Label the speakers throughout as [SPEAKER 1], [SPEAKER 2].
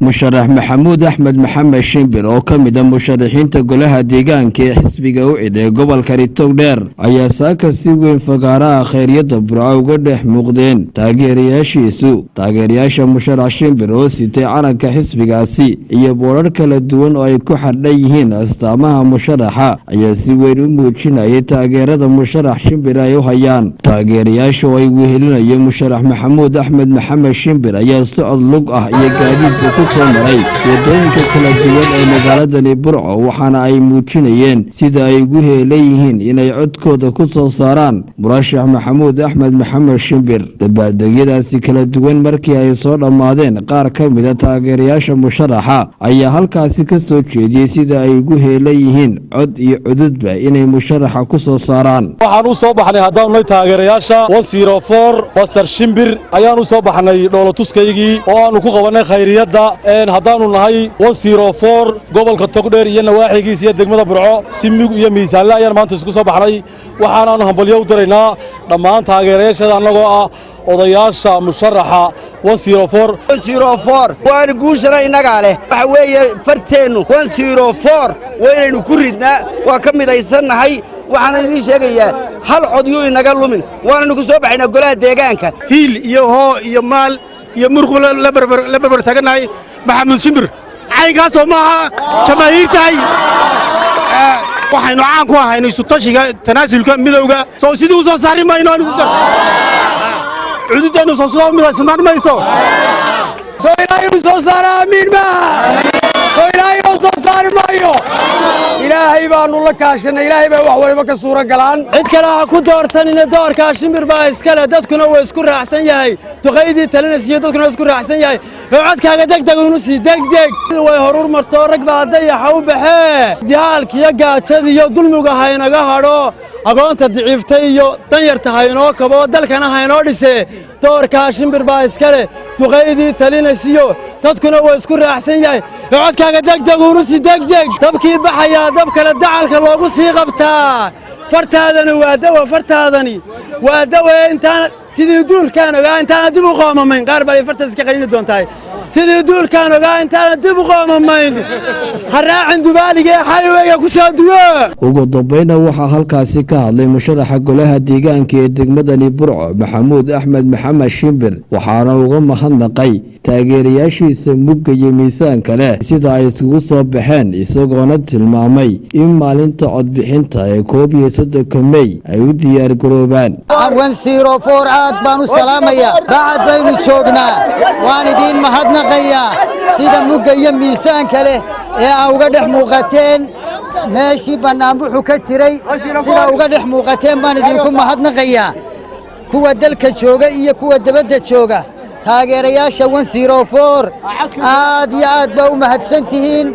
[SPEAKER 1] musharax maxamuud axmed maxamed shimbir oo ka mid ah musharaxiinta golaha deegaanka ee xisbiga Wacd ee gobolka Togdheer ayaa saaka si weyn Fagaaraha Khayriyada Burco uga dhex muuqdeen taageerayaasha musharax Shimbir oo sitay calanka xisbigaasi iyo boorar kala duwan oo ay ku xardhan yihiin astaamaha musharaxa ayaa si weyn u muujinayay taageerada musharax Shimbir ay u hayaan taageerayaasha oo ay wehelinayeen musharax maxamuud axmed maxamed Shimbir ayaa socod lug ah iyo gaadiid ku soo maray wadooyinka kala duwan ee magaaladani Burco waxaana ay muujinayeen sida ay ugu heelayeen inay codkooda ku soo saaraan murashax maxamuud axmed maxamed Shimbir dabaaldegyadaasi kala duwan markii ay soo dhamaadeen qaar ka mid ah taageerayaasha musharaxa ayaa halkaasi ka soo jeediyay sida ay ugu heelayeen cod iyo cududba inay musharaxa ku soo saaraan
[SPEAKER 2] waxaan u soo baxnay hadaan taageerayaasha 104 Master Shimbir ayaan u soo baxnay dhoolatuskaygii oo aanu ku qabanay Khayriyada haddaanu nahay 104 gobolka Togdheer iyo nawaaxigiisa iyo degmada Burco simig iyo miisaanla ayaan maanta isku soo baxnay waxaanu hambalyo u diraynaa dhammaan taageerayaasha anagoo ah odayaasha musharaxa
[SPEAKER 3] 104 waan guushana inaga leh waxa weeye farteenu 104 weynaynu ku ridnaa waa ka midaysanahay waxaan idin sheegayaa hal cod iyo inaga lumin waanu ku soo baxaynaa golaha deegaanka
[SPEAKER 4] hiil iyo hoo iyo maal iyo murqo la barbar taganahay maxamuud Shimbir caynkaas oo maaha jamaahiirtay waxaynu caan ku ahayn isu tashiga tanaasulka midowga soo sidoo soo saari mayno cududana soo soo midaysan mayso
[SPEAKER 5] soo ilaahay soo saara amiin ma soo ilaahay soo saari maayo ilaahay baanu la kaashanay ilaahay baa wax waliba ka suura galaan
[SPEAKER 6] cid kale ha ku doorsanina doorka Shimbir baa iskale dadkuna way isku raacsan yahay duqeydii talinaysiyo dadkuna way isku raacsan yahay codkaaga degdeg uu si degdeg way horur marto rag baa dayaxa u baxee diyaalkiya gaajada iyo dulmiga haynaga hadho agoonta diciiftay iyo danyarta haynoo kabo dalkana haynoo dhisee doorka Shimbir baa iskale duqeydii talinaysiyo dadkuna way isku raacsan yahay codkaaga degdeg uu si degdeg dabkii baxaya dab kale dacalka loogu sii qabtaa fartaadani waa dawa intaan sidii duulkaan ogaa intaan dib u qoomamayn qaar baa fartaas ka qalin doontaa sidii duulkaan ogaa intaan dib u qoomamayn haraacin dubaaliga xayawayga ku soo duwo
[SPEAKER 1] ugu dambeynna waxa halkaasi ka hadlay musharaxa golaha deegaanka ee degmadani Burco maxamuud axmed maxamed Shimbir waxaana uga mahadnaqay taageerayaashiisa mugga iyo miisaanka leh sida ay isugu soo baxeen isagoona tilmaamay in maalinta codbixinta ee 13 May ay u diyaar garoobaan
[SPEAKER 7] 104 aad baan u salaamayaa bacad baynu joognaa waan idin mahadnaqayaa sida mugga iyo miisaanka leh ee uga dhex muuqateen meeshii banaanbuxu ka jiray sida uga dhex muuqateen baan idinku mahadnaqayaa kuwa dalka jooga iyo kuwa dibadda jooga taageerayaasha 104 aad iyo aad baa u mahadsantihiin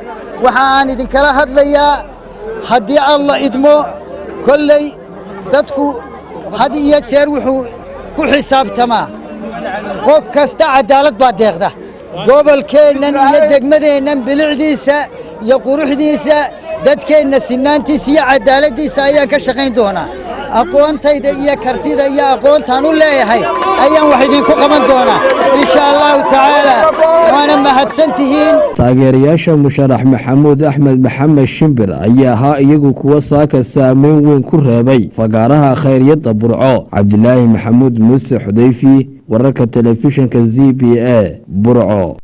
[SPEAKER 7] waxa aan idinkala hadlayaa haddii Allah idmo kolley dadku had iyo jeer wuxuu ku xisaabtamaa qof kasta cadaalad baa deeqda gobolkeennan iyo degmadeennan bilicdiisa iyo quruxdiisa dadkeenna sinaantiisa iyo cadaaladiisa ayaan ka shaqayn doonaa aqoontayda iyo kartida iyo aqoontaan u leeyahay ayaan wax idinku qaban doonaa insha Allah taala waana mahadsantihiin
[SPEAKER 1] taageerayaasha musharax maxamuud axmed maxamed Shimbir ayaa ahaa iyagu kuwa saaka saameyn weyn ku reebay Fagaaraha Khayriyada Burco Cabdilaahi Maxamuud Muuse Xudayfi wararka telefishinka ZBA Burco.